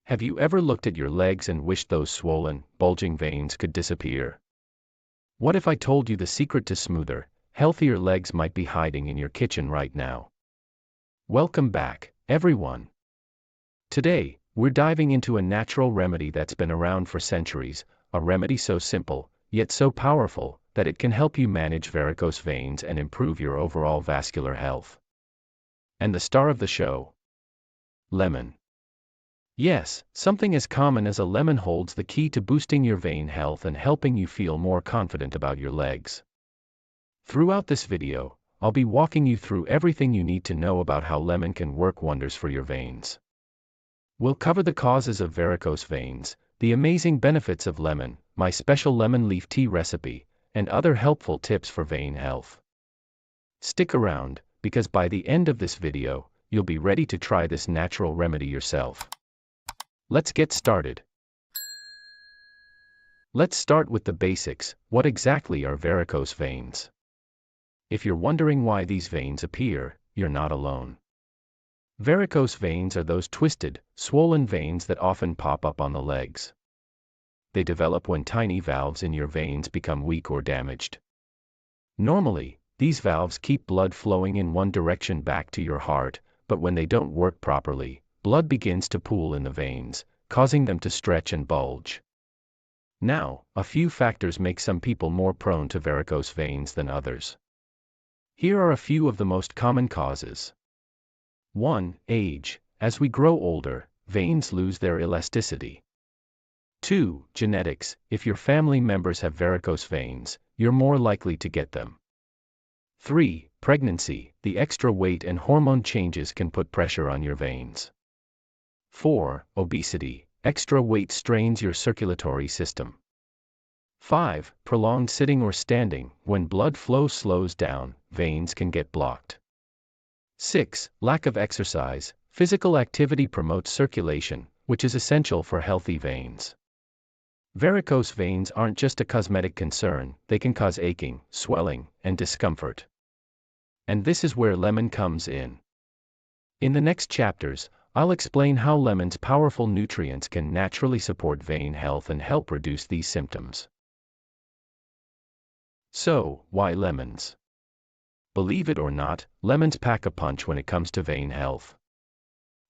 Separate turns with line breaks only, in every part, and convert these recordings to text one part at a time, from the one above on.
Have you ever looked at your legs and wished those swollen, bulging veins could disappear? What if I told you the secret to smoother, healthier legs might be hiding in your kitchen right now? Welcome back, everyone. Today, we're diving into a natural remedy that's been around for centuries, a remedy so simple, yet so powerful, that it can help you manage varicose veins and improve your overall vascular health. And the star of the show? Lemon. Yes, something as common as a lemon holds the key to boosting your vein health and helping you feel more confident about your legs. Throughout this video, I'll be walking you through everything you need to know about how lemon can work wonders for your veins. We'll cover the causes of varicose veins, the amazing benefits of lemon, my special lemon leaf tea recipe, and other helpful tips for vein health. Stick around, because by the end of this video, you'll be ready to try this natural remedy yourself. Let's get started. Let's start with the basics. What exactly are varicose veins? If you're wondering why these veins appear, you're not alone. Varicose veins are those twisted, swollen veins that often pop up on the legs. They develop when tiny valves in your veins become weak or damaged. Normally, these valves keep blood flowing in one direction back to your heart, but when they don't work properly, blood begins to pool in the veins, causing them to stretch and bulge. Now, a few factors make some people more prone to varicose veins than others. Here are a few of the most common causes. 1. Age. As we grow older, veins lose their elasticity. 2. Genetics. If your family members have varicose veins, you're more likely to get them. 3. Pregnancy. The extra weight and hormone changes can put pressure on your veins. 4. Obesity. Extra weight strains your circulatory system. 5. Prolonged sitting or standing. When blood flow slows down, veins can get blocked. 6. Lack of exercise. Physical activity promotes circulation, which is essential for healthy veins. Varicose veins aren't just a cosmetic concern, they can cause aching, swelling, and discomfort. And this is where lemon comes in. In the next chapters, I'll explain how lemon's powerful nutrients can naturally support vein health and help reduce these symptoms. So, why lemons? Believe it or not, lemons pack a punch when it comes to vein health.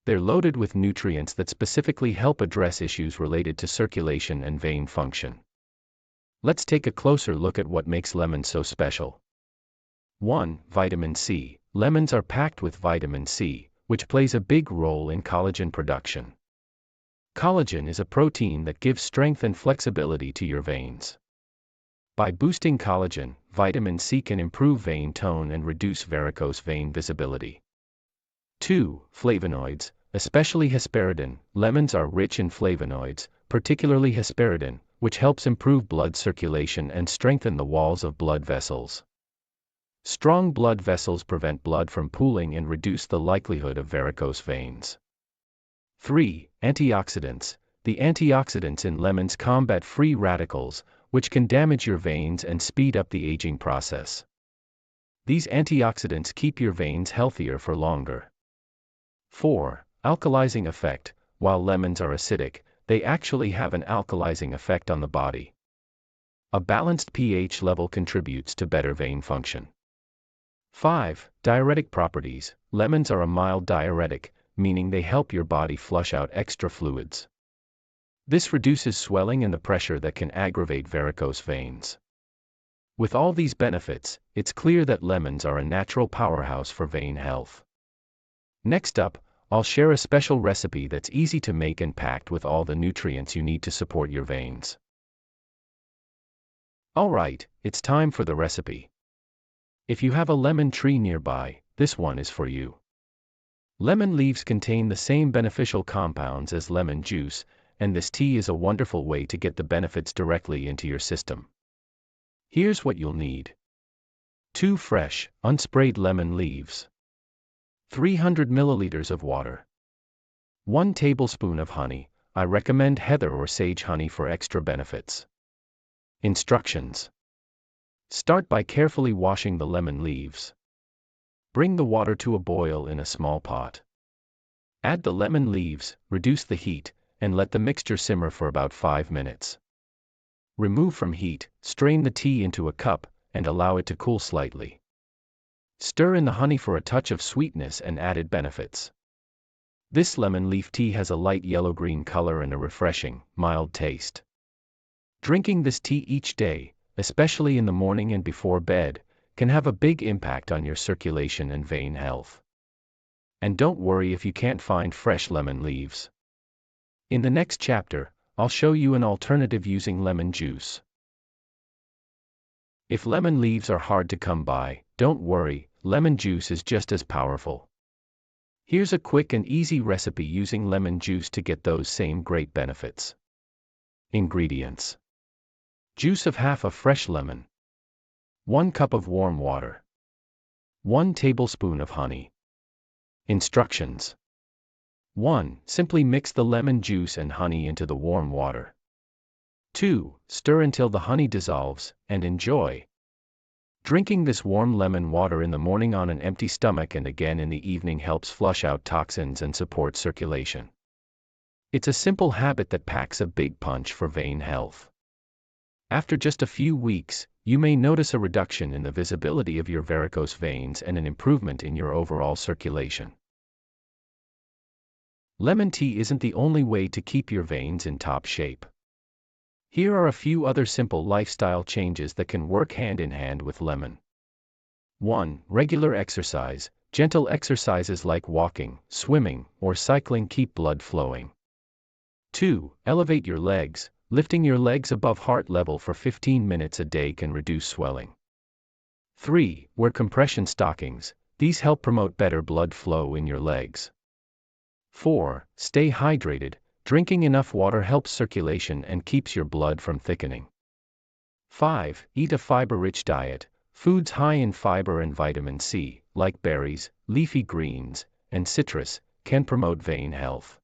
They're loaded with nutrients that specifically help address issues related to circulation and vein function. Let's take a closer look at what makes lemons so special. 1. Vitamin C. Lemons are packed with vitamin C, which plays a big role in collagen production. Collagen is a protein that gives strength and flexibility to your veins. By boosting collagen, vitamin C can improve vein tone and reduce varicose vein visibility. 2. Flavonoids, especially hesperidin. Lemons are rich in flavonoids, particularly hesperidin, which helps improve blood circulation and strengthen the walls of blood vessels. Strong blood vessels prevent blood from pooling and reduce the likelihood of varicose veins. 3. Antioxidants. The antioxidants in lemons combat free radicals, which can damage your veins and speed up the aging process. These antioxidants keep your veins healthier for longer. 4. Alkalizing effect. While lemons are acidic, they actually have an alkalizing effect on the body. A balanced pH level contributes to better vein function. 5. Diuretic properties. Lemons are a mild diuretic, meaning they help your body flush out extra fluids. This reduces swelling and the pressure that can aggravate varicose veins. With all these benefits, it's clear that lemons are a natural powerhouse for vein health. Next up, I'll share a special recipe that's easy to make and packed with all the nutrients you need to support your veins. Alright, it's time for the recipe. If you have a lemon tree nearby, this one is for you. Lemon leaves contain the same beneficial compounds as lemon juice, and this tea is a wonderful way to get the benefits directly into your system. Here's what you'll need. 2 fresh, unsprayed lemon leaves. 300 milliliters of water. 1 tablespoon of honey. I recommend heather or sage honey for extra benefits. Instructions. Start by carefully washing the lemon leaves. Bring the water to a boil in a small pot. Add the lemon leaves, reduce the heat, and let the mixture simmer for about 5 minutes. Remove from heat, strain the tea into a cup, and allow it to cool slightly. Stir in the honey for a touch of sweetness and added benefits. This lemon leaf tea has a light yellow-green color and a refreshing, mild taste. Drinking this tea each day, especially in the morning and before bed, can have a big impact on your circulation and vein health. And don't worry if you can't find fresh lemon leaves. In the next chapter, I'll show you an alternative using lemon juice. If lemon leaves are hard to come by, don't worry, lemon juice is just as powerful. Here's a quick and easy recipe using lemon juice to get those same great benefits. Ingredients: juice of half a fresh lemon, 1 cup of warm water, 1 tablespoon of honey. Instructions: 1. Simply mix the lemon juice and honey into the warm water. 2. Stir until the honey dissolves, and enjoy. Drinking this warm lemon water in the morning on an empty stomach and again in the evening helps flush out toxins and support circulation. It's a simple habit that packs a big punch for vein health. After just a few weeks, you may notice a reduction in the visibility of your varicose veins and an improvement in your overall circulation. Lemon tea isn't the only way to keep your veins in top shape. Here are a few other simple lifestyle changes that can work hand in hand with lemon. 1. Regular exercise. Gentle exercises like walking, swimming, or cycling keep blood flowing. 2. Elevate your legs. Lifting your legs above heart level for 15 minutes a day can reduce swelling. 3. Wear compression stockings. These help promote better blood flow in your legs. 4. Stay hydrated. Drinking enough water helps circulation and keeps your blood from thickening. 5. Eat a fiber-rich diet. Foods high in fiber and vitamin C, like berries, leafy greens, and citrus, can promote vein health.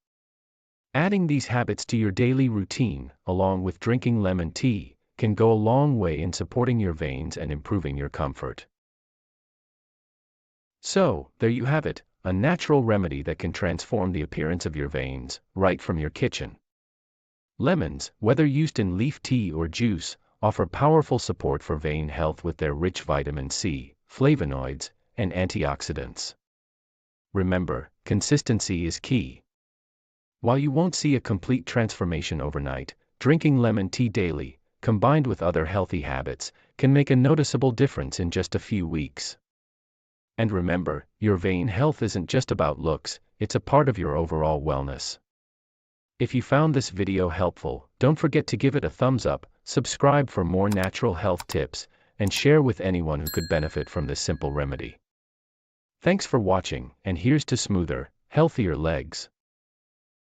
Adding these habits to your daily routine, along with drinking lemon tea, can go a long way in supporting your veins and improving your comfort. So, there you have it, a natural remedy that can transform the appearance of your veins, right from your kitchen. Lemons, whether used in leaf tea or juice, offer powerful support for vein health with their rich vitamin C, flavonoids, and antioxidants. Remember, consistency is key. While you won't see a complete transformation overnight, drinking lemon tea daily, combined with other healthy habits, can make a noticeable difference in just a few weeks. And remember, your vein health isn't just about looks, it's a part of your overall wellness. If you found this video helpful, don't forget to give it a thumbs up, subscribe for more natural health tips, and share with anyone who could benefit from this simple remedy. Thanks for watching, and here's to smoother, healthier legs.